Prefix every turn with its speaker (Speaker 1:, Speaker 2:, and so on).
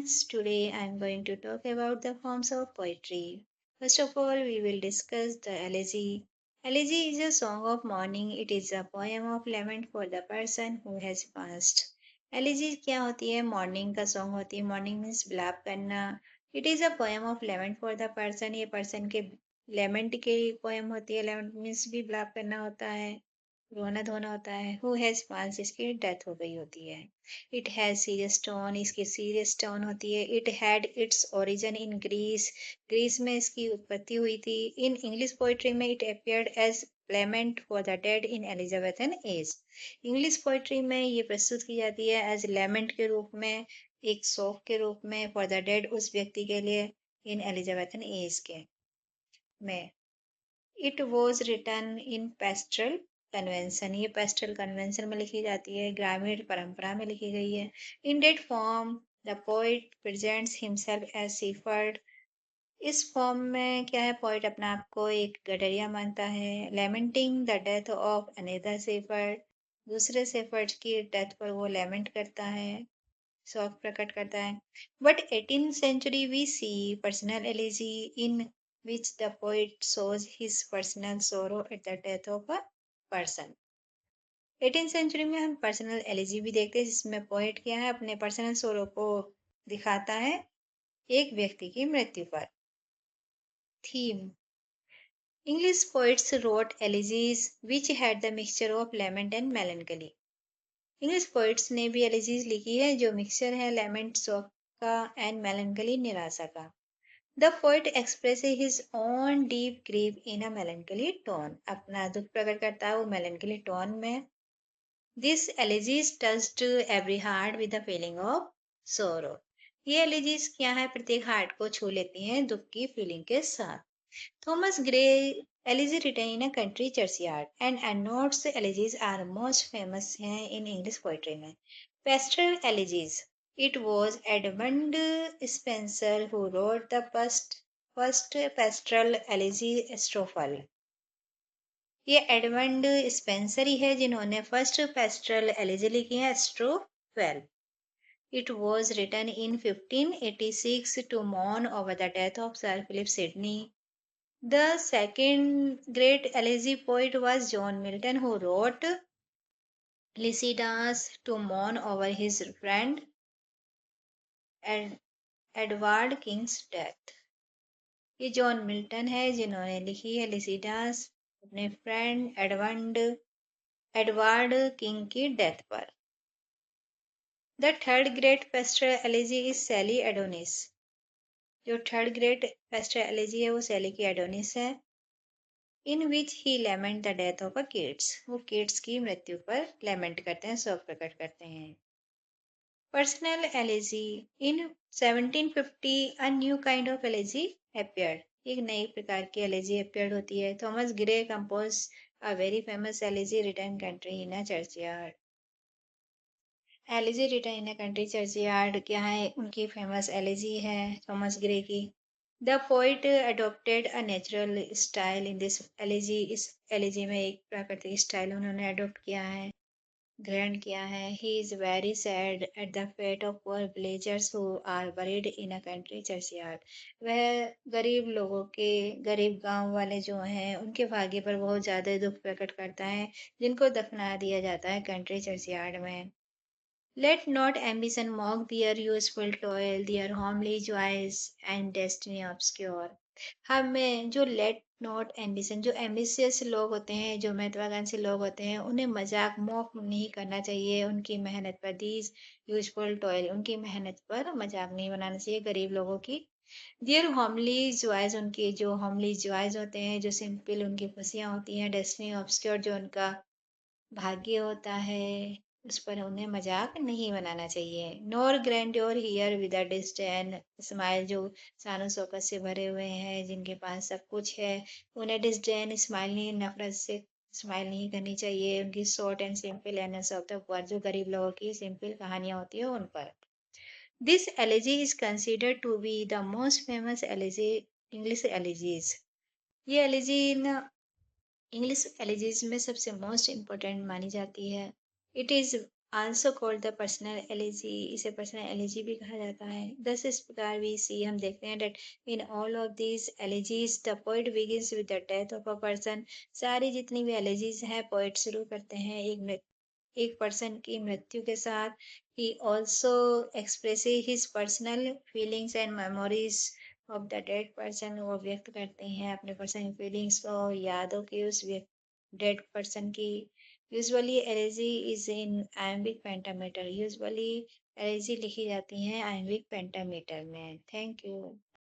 Speaker 1: friends. Today I am going to talk about the forms of poetry. First of all, we will discuss the elegy. Elegy is a song of mourning. It is a poem of lament for the person who has passed. Elegy क्या होती है? Morning का song होती है. Morning means बिलाप करना. It is a poem of lament for the person. ये person के लेमेंट की पोएम होती है. लेमेंट मीन्स भी बिलाप करना होता है, रोना धोना होता है. हु हैज पास, जिसकी डेथ हो गई होती है. इट हैज सीरियस टोन, इसकी सीरियस टोन होती है. It had its origin in Greece, Greece में इसकी उत्पत्ति हुई थी. इन इंग्लिश पोइट्री में it appeared as lament for the dead in Elizabethan age. English poetry में ये प्रस्तुत की जाती है एज लेमेंट के रूप में, एक शोक के रूप में, फॉर द डेड, उस व्यक्ति के लिए, इन एलिजाबेथन एज के में. It was written in pastoral convention, ये पेस्ट्रल कन्वेंशन में लिखी जाती है, ग्रामीण परंपरा में लिखी गई है. In that form the poet presents himself as shepherd. इस फॉर्म में क्या है, पोइट अपना आप को एक गडरिया मानता है. Lamenting the death of another shepherd, दूसरे सेफर्ड की डेथ पर वो लेमेंट करता है, शोक प्रकट करता है. But 18th century we see personal elegy in which the poet shows his personal sorrow at the death of a person. 18th century में हम पर्सनल एलिजी भी देखते हैं, जिसमें पोएट क्या है, अपने पर्सनल सोरो को दिखाता है एक व्यक्ति की मृत्यु पर. Theme. English poets wrote elegies which had the mixture of lament and melancholy. English poets ने भी एलिजीज लिखी है जो मिक्सचर है लेमेंट, शोक का, एंड मेलंकली, निराशा का. The poet express his own deep grief in a melancholy tone, अपना दुख प्रकट करता है वो मेलंकली टोन में. This elegies touched every heart with the feeling of सोरो. ये एलिजीज क्या है, प्रत्येक हार्ट को छू लेती हैं दुख की फीलिंग के साथ. Thomas Gray elegy written in a country churchyard and Arnaud's elegies are most famous हैं in English poetry में. Pastoral elegies. It was Edmund Spenser who wrote the first pastoral elegy Astrophel. ये Edmund Spenser ही है जिन्होंने first पेस्ट्रल elegy लिखी है, एस्ट्रोफेल. It was written in 1586 to mourn over the death of Sir Philip Sidney. The second great elegy poet was John Milton, who wrote Lycidas to mourn over his friend Edward King's death. ये John Milton है जिन्होंने लिखी है Lycidas अपने friend Edward King की death पर. The third great pastoral elegy is Shelley Adonais. जो third great pastoral elegy है वो सैली की एडोनिस है. In which he lament the death of a Keats, वो किड्स की मृत्यु पर लेमेंट करते हैं, शोक प्रकट करते हैं. Personal elegy. In 1750 a new kind of elegy appeared. एक नई प्रकार की एलिजी appeared होती है. Thomas Gray compose a very famous elegy written country in a churchyard. Elegy written in a country churchyard क्या है, उनकी फेमस एलिजी है थॉमस ग्रे की. The poet adopted a natural style in this elegy. इस elegy में एक प्राकृतिक style उन्होंने अडोप्ट किया है, ग्रहण किया है. He is very sad at the fate of poor villagers who are buried in a country churchyard. वह गरीब लोगों के, गरीब गांव वाले जो हैं उनके भाग्य पर बहुत ज़्यादा दुख प्रकट करता है जिनको दफना दिया जाता है कंट्री चर्चयार्ड में. Let not ambition mock their useful toil, their homely joys and destiny obscure. हमें जो let not ambition, जो ambitious लोग होते हैं, जो महत्वाकांक्षी लोग होते हैं, उन्हें मजाक मॉक नहीं करना चाहिए. उनकी मेहनत पर, these useful toil, उनकी मेहनत पर मजाक नहीं बनाना चाहिए गरीब लोगों की. Their homely joys, उनकी जो homely joys होते हैं, जो सिंपल उनकी खुशियाँ होती हैं, destiny obscure, जो उनका भाग्य होता है, उस पर उन्हें मजाक नहीं बनाना चाहिए. Nor grandeur hear with a disdain smile, जो शानो शौकत से भरे हुए हैं, जिनके पास सब कुछ है, उन्हें डिस्डेन स्माइल नहीं, नफरत से स्माइल नहीं करनी चाहिए. उनकी short and simple एनर्स of the poor, जो गरीब लोगों की सिंपल कहानियां होती है उन पर. This elegy is considered to be the most famous elegy English elegies. ये एलिजी इंग्लिश एलिजीज में सबसे मोस्ट इम्पोर्टेंट मानी जाती है. It is also called the personal elegy, इसे पर्सनल एलिजी भी कहा जाता है। दस इस प्रकार वी सी हम देखते हैं that in all of these elegies the poet begins with the death of a person. सारी जितनी भी एलिजीज हैं पोइट शुरू करते हैं एक पर्सन की मृत्यु के साथ। He also express his personal feelings and memories of the dead person. वो व्यक्त करते हैं अपने पर्सनल फीलिंग्स को, यादों की उस डेड पर्सन की। Usually elegy is in iambic pentameter। Usually elegy लिखी जाती हैं iambic pentameter में। Thank you.